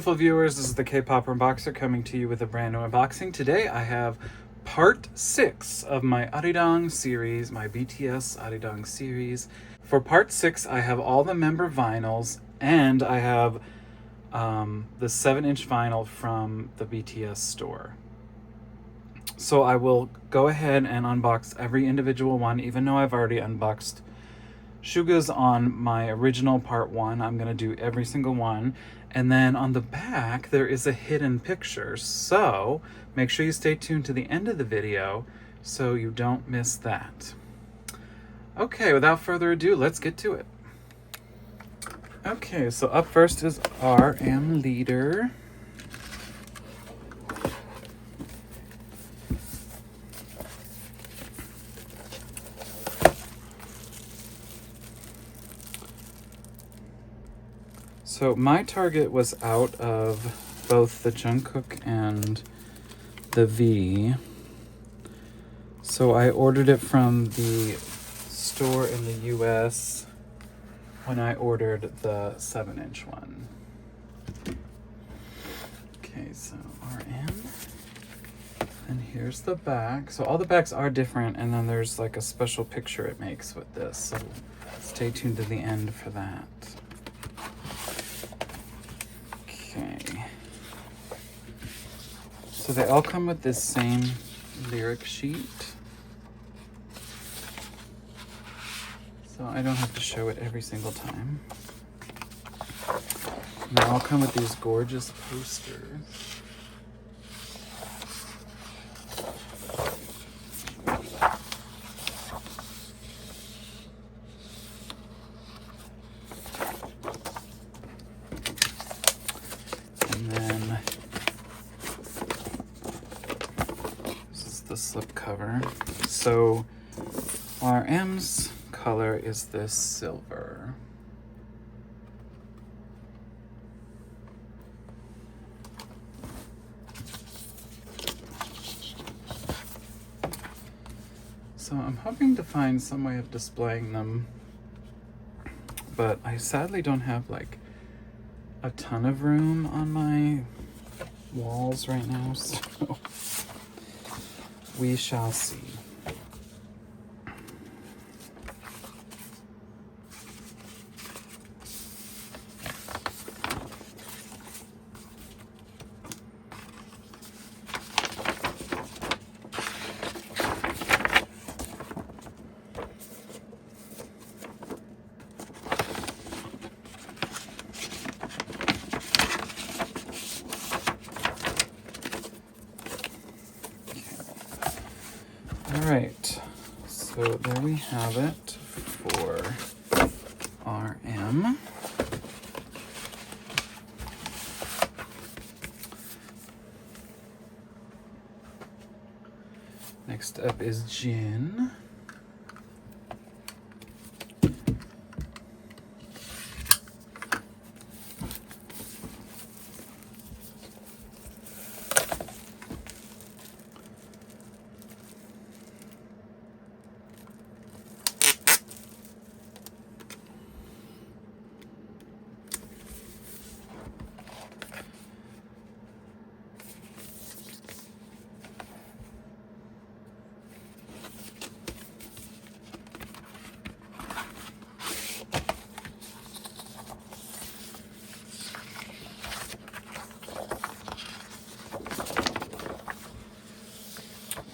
beautiful viewers, this is the K-Pop Unboxer coming to you with a brand new unboxing. Today I have part 6 of my Arirang series, my BTS Arirang series. For part 6 I have all the member vinyls and I have the 7-inch vinyl from the BTS store. So I will go ahead and unbox every individual one, even though I've already unboxed Suga's on my original part 1. I'm going to do every single one. And then on the back, there is a hidden picture. So make sure you stay tuned to the end of the video so you don't miss that. Okay, without further ado, let's get to it. Okay, so up first is RM Leader. So my Target was out of both the Jungkook and the V. So I ordered it from the store in the US when I ordered the 7-inch one. Okay, so RM. And here's the back. So all the backs are different, and then there's like a special picture it makes with this. So stay tuned to the end for that. Okay, so they all come with this same lyric sheet, so I don't have to show it every single time. And they all come with these gorgeous posters. And then this is the slip cover. So RM's color is this silver. So I'm hoping to find some way of displaying them, but I sadly don't have like a ton of room on my walls right now, so we shall see. Alright, so there we have it for RM. Next up is Jin.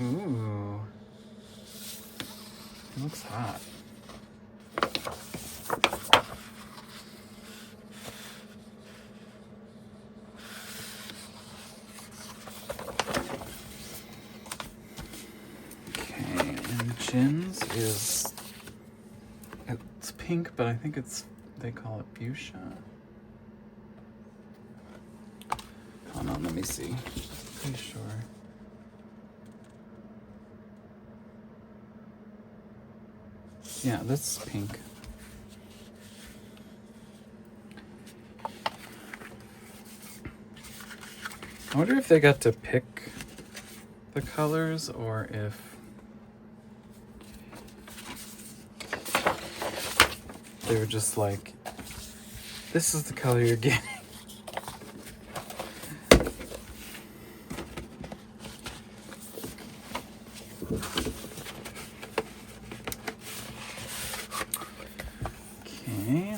Ooh, it looks hot. Okay, and Jin's is, it's pink, but I think they call it fuchsia. Hold on, let me see. Pretty sure. Yeah, this is pink. I wonder if they got to pick the colors or if they were just like, this is the color you're getting. Okay,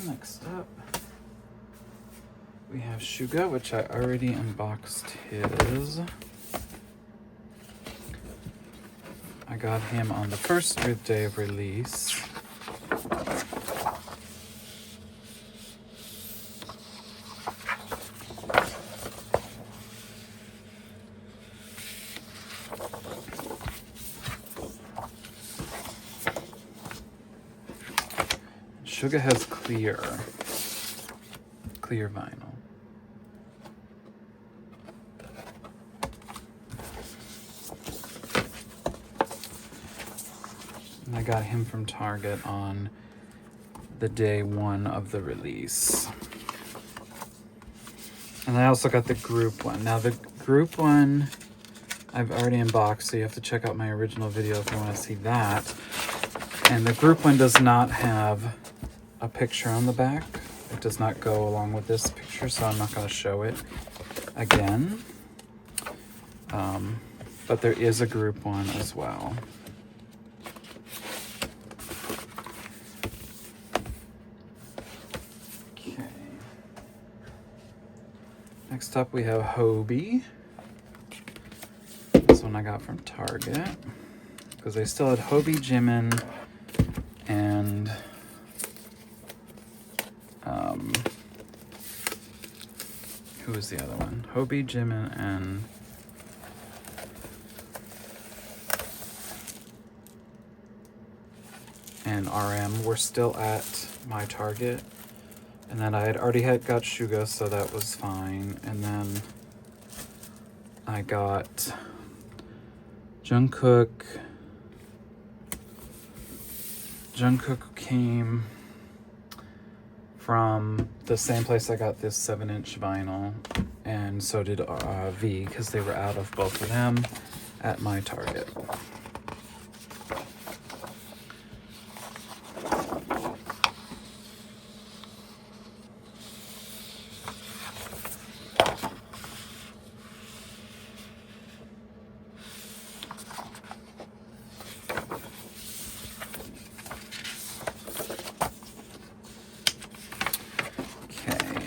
next up we have Suga, which I already unboxed his. I got him on the first day of release. Suga has clear vinyl. And I got him from Target on the day 1 of the release. And I also got the group one. Now the group one I've already unboxed, so you have to check out my original video if you want to see that. And the group one does not have a picture on the back. It does not go along with this picture, so I'm not going to show it again. But there is a group one as well. Okay. Next up we have Hobie. This one I got from Target because they still had Hobie, Jimin, and who was the other one? Hobie, Jimin, and RM were still at my Target. And then I had already got Suga, so that was fine. And then I got Jungkook. Jungkook came from the same place I got this 7-inch vinyl, and so did V, because they were out of both of them at my Target.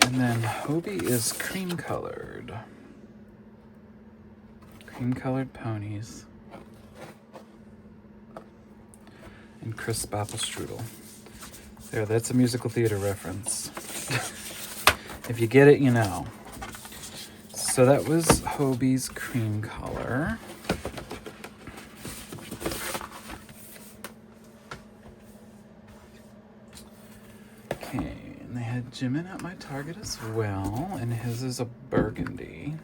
And then Hobie is cream colored ponies and crisp apple strudel. There, that's a musical theater reference. If you get it, you know. So that was Hobie's cream color. Okay. They had Jimin at my Target as well, and his is a burgundy.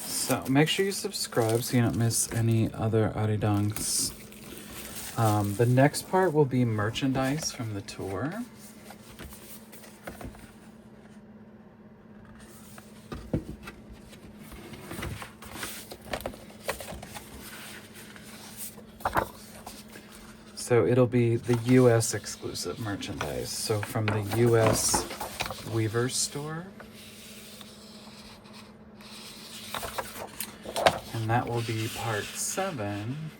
So make sure you subscribe so you don't miss any other Arirangs. The next part will be merchandise from the tour. So it'll be the US exclusive merchandise. So from the US Weavers store. And that will be part 7.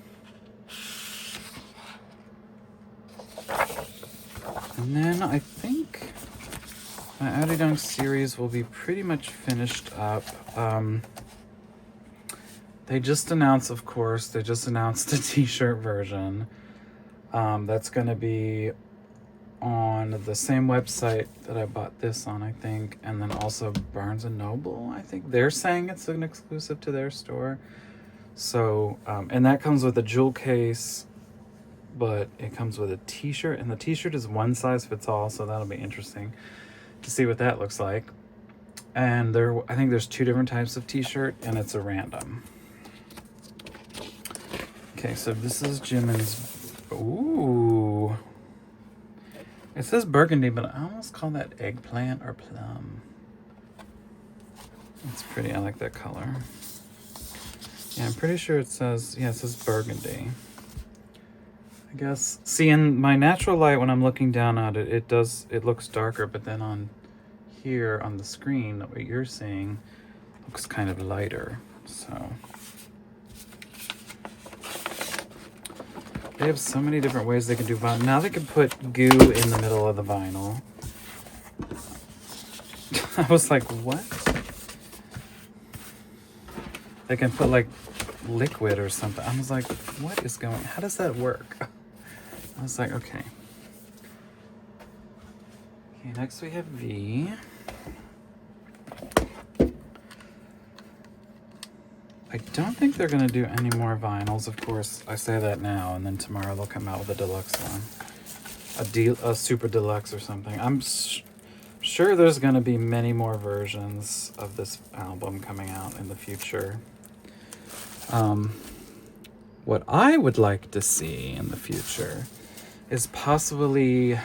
And then I think my Arirang series will be pretty much finished up. They just announced, of course, a t-shirt version. That's going to be on the same website that I bought this on, I think. And then also Barnes & Noble, I think. They're saying it's an exclusive to their store. So, and that comes with a jewel case. But it comes with a t-shirt, and the t-shirt is one size fits all, so that'll be interesting to see what that looks like. And I think there's 2 different types of t-shirt, and it's a random. Okay, so this is Jimin's. Ooh. It says burgundy, but I almost call that eggplant or plum. It's pretty, I like that color. Yeah, I'm pretty sure it says, yeah, it says burgundy. I guess. See, in my natural light, when I'm looking down at it, it looks darker, but then on here on the screen, what you're seeing looks kind of lighter. So they have so many different ways they can do vinyl. Now they can put goo in the middle of the vinyl. I was like, what? They can put like liquid or something. I was like, what is going, how does that work? I was like, okay. Okay, next we have V. I don't think they're gonna do any more vinyls. Of course, I say that now, and then tomorrow they'll come out with a deluxe one. A super deluxe or something. I'm sure there's gonna be many more versions of this album coming out in the future. What I would like to see in the future is possibly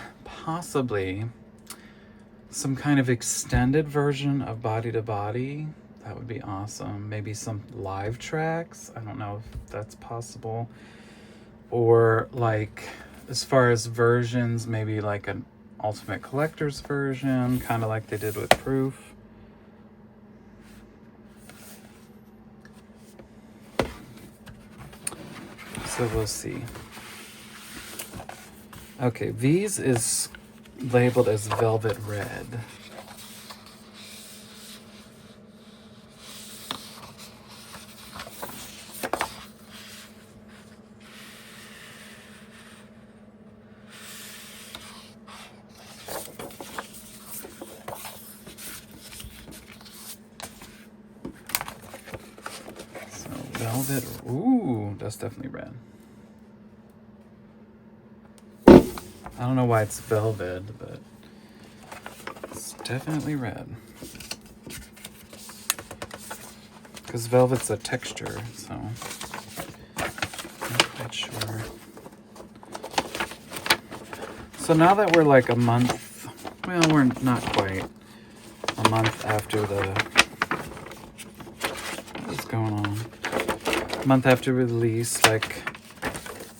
some kind of extended version of Body to Body. That would be awesome. Maybe some live tracks. I don't know if that's possible. Or like, as far as versions, maybe like an Ultimate Collector's version, kind of like they did with Proof. So we'll see. Okay, V's is labeled as Velvet Red. So Velvet, ooh, that's definitely red. I don't know why it's velvet, but it's definitely red. Because velvet's a texture, so not quite sure. So now that we're like a month, well, we're not quite a month after the, what's going on? A month after release, like,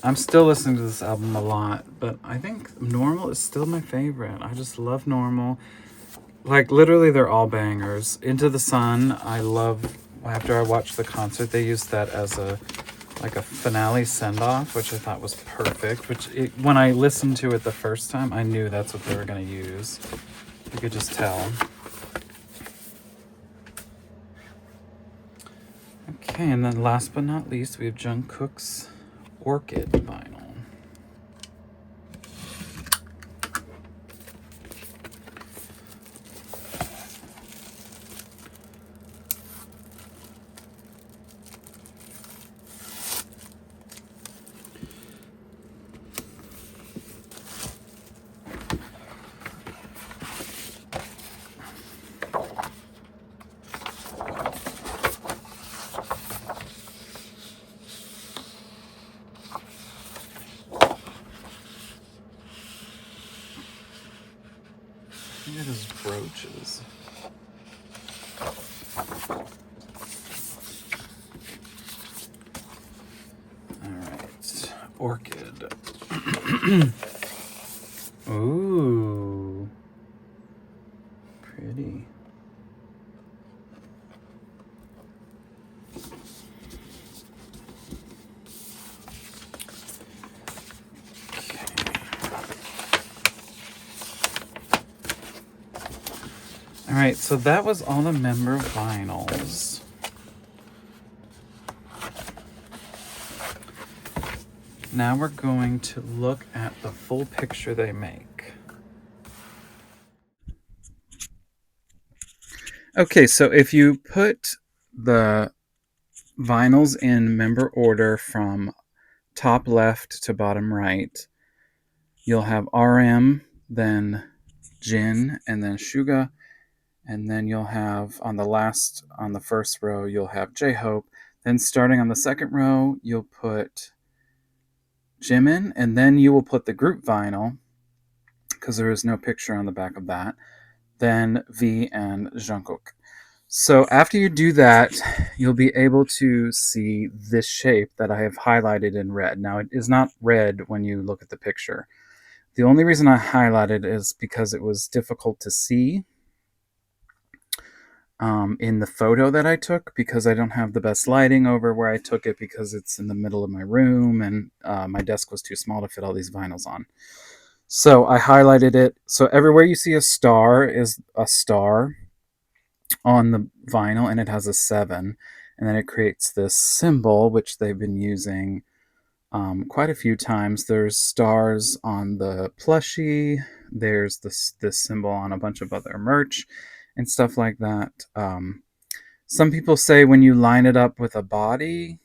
I'm still listening to this album a lot, but I think Normal is still my favorite. I just love Normal. Like, literally, they're all bangers. Into the Sun, I love. After I watched the concert, they used that as a finale send-off, which I thought was perfect. When I listened to it the first time, I knew that's what they were going to use. You could just tell. Okay, and then last but not least, we have Jungkook's Orchid vinyl. Look at his brooches. Alright. Orchid. Ooh. Pretty. Alright, so that was all the member vinyls. Now we're going to look at the full picture they make. Okay, so if you put the vinyls in member order from top left to bottom right, you'll have RM, then Jin, and then Suga. And then you'll have on the first row, you'll have J-Hope. Then starting on the second row, you'll put Jimin, and then you will put the group vinyl, because there is no picture on the back of that. Then V and Jungkook. So after you do that, you'll be able to see this shape that I have highlighted in red. Now, it is not red when you look at the picture. The only reason I highlighted is because it was difficult to see in the photo that I took, because I don't have the best lighting over where I took it, because it's in the middle of my room and my desk was too small to fit all these vinyls on. So I highlighted it. So everywhere you see a star is a star on the vinyl, and it has a 7. And then it creates this symbol, which they've been using quite a few times. There's stars on the plushie. There's this symbol on a bunch of other merch and stuff like that. Some people say when you line it up with a body,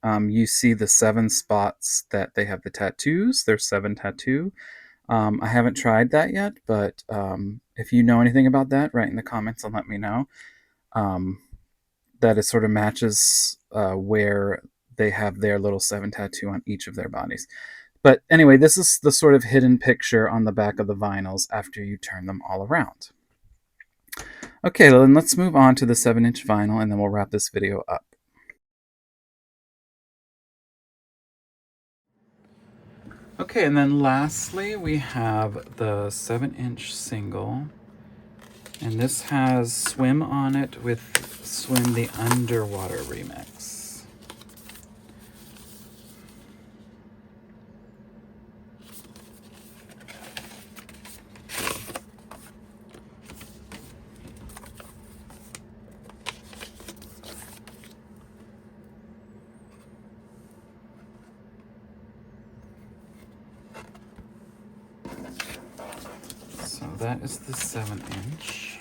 you see the 7 spots that they have the tattoos. There's 7 tattoo. I haven't tried that yet, but if you know anything about that, write in the comments and let me know. That it sort of matches where they have their little 7 tattoo on each of their bodies. But anyway, this is the sort of hidden picture on the back of the vinyls after you turn them all around. Okay, then let's move on to the 7-inch vinyl, and then we'll wrap this video up. Okay, and then lastly, we have the 7-inch single. And this has Swim on it with Swim the Underwater remix. So that is the 7-inch.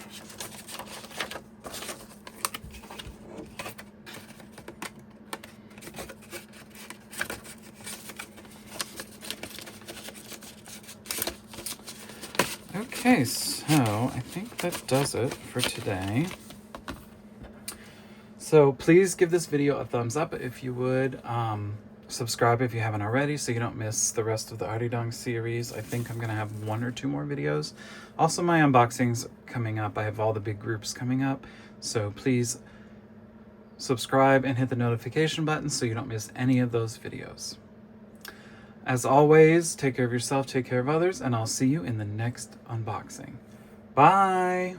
Okay, so I think that does it for today. So please give this video a thumbs up if you would. Subscribe if you haven't already so you don't miss the rest of the Arirang series. I think I'm going to have 1 or 2 more videos. Also, my unboxings coming up. I have all the big groups coming up. So please subscribe and hit the notification button so you don't miss any of those videos. As always, take care of yourself, take care of others, and I'll see you in the next unboxing. Bye!